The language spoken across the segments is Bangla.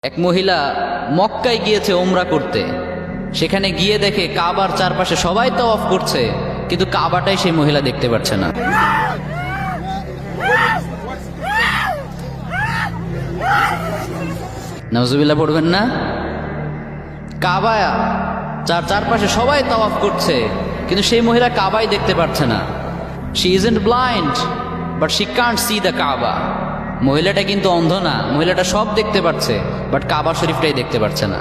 এক মহিলা মক্কায় গিয়েছে ওমরা করতে। সেখানে গিয়ে দেখে কাবার চারপাশে সবাই তাওয়াফ করছে, কিন্তু কাবাটাই সেই মহিলা দেখতে পাচ্ছে না। নাউজুবিল্লাহ পড়বেন না? কাবা চারপাশে সবাই তাওয়াফ করছে, কিন্তু সেই মহিলা কাবাই দেখতে পাচ্ছে না। She isn't blind but she can't see the কাবা। মহিলাটা কিন্তু অন্ধ না, মহিলাটা সব দেখতে পাচ্ছে, বাট কাবা শরীফটাই দেখতে পাচ্ছে না।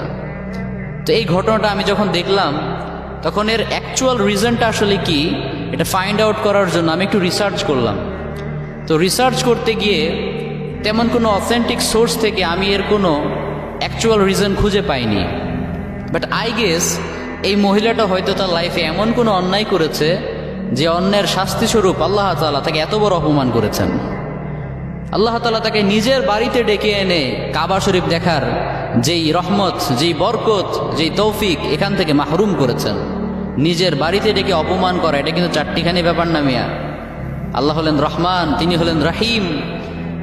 তো এই ঘটনাটা আমি যখন দেখলাম, তখন এর অ্যাকচুয়াল রিজনটা আসলে কি এটা ফাইন্ড আউট করার জন্য আমি একটু রিসার্চ করলাম। তো রিসার্চ করতে গিয়ে তেমন কোনো অথেন্টিক সোর্স থেকে আমি এর কোনো অ্যাকচুয়াল রিজন খুঁজে পাইনি। বাট আই গেস এই মহিলাটা হয়তো তার লাইফে এমন কোনো অন্যায় করেছে যে অন্যের শাস্তিস্বরূপ আল্লাহ তাআলা তাকে এত বড় অপমান করেছেন। আল্লাহ তাআলা তাকে নিজের বাড়িতে ডেকে এনে কাবা শরীফ দেখার যেই রহমত, যেই বরকত, যেই তৌফিক এখান থেকে মাহরুম করেছেন। নিজের বাড়িতে ডেকে অপমান করা এটা কিন্তু চারটিখানি ব্যাপার না মিয়া। আল্লাহ হলেন রহমান, তিনি হলেন রাহিম,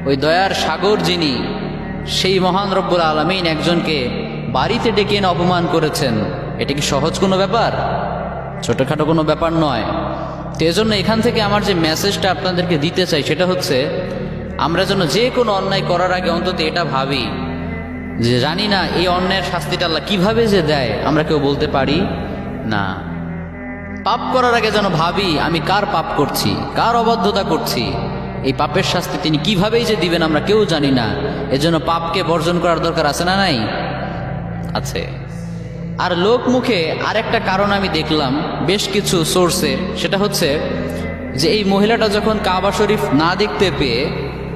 ওই দয়ার সাগর যিনি, সেই মহান রব্বুল আলামিন একজনকে বাড়িতে ডেকে এনে অপমান করেছেন। এটা কি সহজ কোনো ব্যাপার? ছোটোখাটো কোনো ব্যাপার নয়। তো এজন্য এখান থেকে আমার যে মেসেজটা আপনাদেরকে দিতে চাই সেটা হচ্ছে, আমরা যেন যে কোনো অন্যায় করার আগে অন্তত এটা ভাবি যে জানি না এই অন্যায়ের শাস্তিটা আল্লাহ কিভাবে যে দেয় আমরা কেউ বলতে পারি না। পাপ করার আগে যেন ভাবি আমি কার পাপ করছি, কার অবাধ্যতা করছি, এই পাপের শাস্তি তিনি কিভাবেই যে দিবেন আমরা কেউ জানি না। এজন্য পাপকে বর্জন করার দরকার আছে না নাই? আছে। আর লোক মুখে আরেকটা কারণ আমি দেখলাম বেশ কিছু সোর্সে, সেটা হচ্ছে যে এই মহিলাটা যখন কাবা শরীফ না দেখতে পেয়ে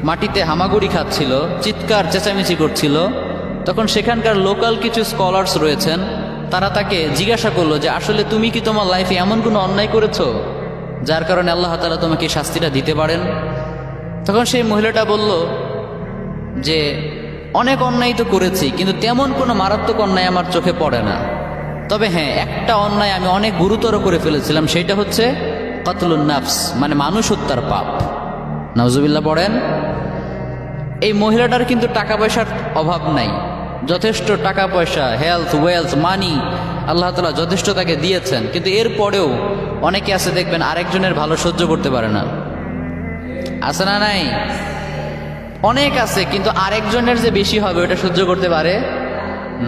মাটিতে হামাগুড়ি খাচ্ছিল, চিৎকার চেঁচামেচি করছিল, তখন সেখানকার লোকাল কিছু স্কলার্স রয়েছেন, তারা তাকে জিজ্ঞাসা করলো যে আসলে তুমি কি তোমার লাইফে এমন কোনো অন্যায় করেছো যার কারণে আল্লাহ তাআলা তোমাকে শাস্তিটা দিতে পারেন? তখন সেই মহিলাটা বলল যে অনেক অন্যায় তো করেছি, কিন্তু তেমন কোনো মারাত্মক অন্যায় আমার চোখে পড়ে না। তবে হ্যাঁ, একটা অন্যায় আমি অনেক গুরুতর করে ফেলেছিলাম, সেটা হচ্ছে কতলুন নাফস, মানে মানুষ হত্যার পাপ। নাউজুবিল্লাহ পড়েন। এই মহিলাটার কিন্তু টাকা পয়সার অভাব নাই, যথেষ্ট টাকা পয়সা, হেলথ, ওয়েলথ, মানি আল্লাহ তাআলা যথেষ্ট তাকে দিয়েছেন। কিন্তু এরপরেও অনেকে আছে দেখবেন আরেকজনের ভালো সহ্য করতে পারে না। আছে না নাই? অনেক আছে, কিন্তু আরেকজনের যে বেশি হবে ওটা সহ্য করতে পারে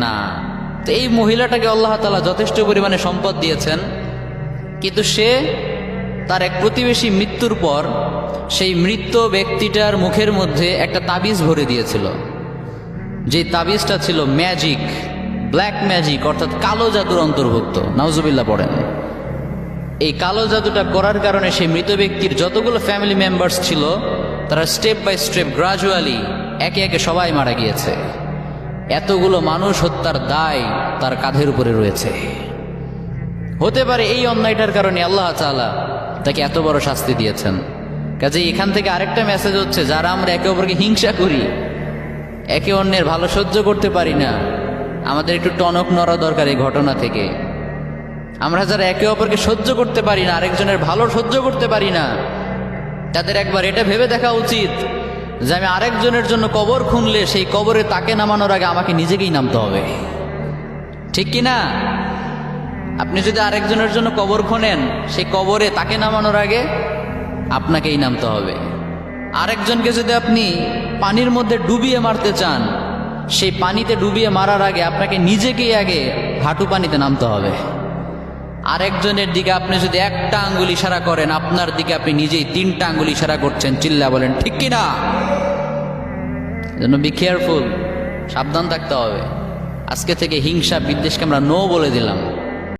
না। তো এই মহিলাটাকে আল্লাহ তাআলা যথেষ্ট পরিমাণে সম্পদ দিয়েছেন, কিন্তু সে তার এক প্রতিবেশী মৃত্যুর পর সেই মৃত ব্যক্তিটার মুখের মধ্যে একটা তাবিজ ভরে দিয়েছিল। যে তাবিজটা ছিল ম্যাজিক, ব্ল্যাক ম্যাজিক, অর্থাৎ কালো জাদুর অন্তর্ভুক্ত। নাউজুবিল্লাহ পড়েন। এই কালো জাদুটা করার কারণে সেই মৃত ব্যক্তির যতগুলো ফ্যামিলি মেম্বার্স ছিল তারা স্টেপ বাই স্টেপ গ্রাজুয়ালি একে একে সবাই মারা গিয়েছে। এতগুলো মানুষ হত্যার দায় তার কাঁধের উপরে রয়েছে। হতে পারে এই অন্যায়টার কারণে আল্লাহ তাআলা তাকে এত বড় শাস্তি দিয়েছেন। কাজে এখান থেকে আরেকটা মেসেজ হচ্ছে, যারা আমরা একে অপরকে হিংসা করি, একে অন্যের ভালো সহ্য করতে পারি না, আমাদের একটু টনক নড়া দরকার এই ঘটনা থেকে। আমরা যারা একে অপরকে সহ্য করতে পারি না, আরেকজনের ভালো সহ্য করতে পারি না, তাদের একবার এটা ভেবে দেখা উচিত যে আমি আরেকজনের জন্য কবর খুনলে সেই কবরে তাকে নামানোর আগে আমাকে নিজেকেই নামতে হবে। ঠিক কি না? আপনি যদি আরেকজনের জন্য কবর খোনেন, সেই কবরে তাকে নামানোর আগে আপনাকেই নামতে হবে। আরেকজনকে যদি আপনি পানির মধ্যে ডুবিয়ে মারতে চান, সেই পানিতে ডুবিয়ে মারার আগে আপনাকে নিজেকেই আগে হাঁটু পানিতে নামতে হবে। আরেকজনের দিকে আপনি যদি একটা আঙ্গুল ইশারা করেন, আপনার দিকে আপনি নিজেই 3টা আঙ্গুল ইশারা করছেন। চিল্লা বলেন ঠিক কিনা? যেন বি কেয়ারফুল, সাবধান থাকতে হবে। আজকে থেকে হিংসা বিদ্বেষকে আমরা নো বলে দিলাম।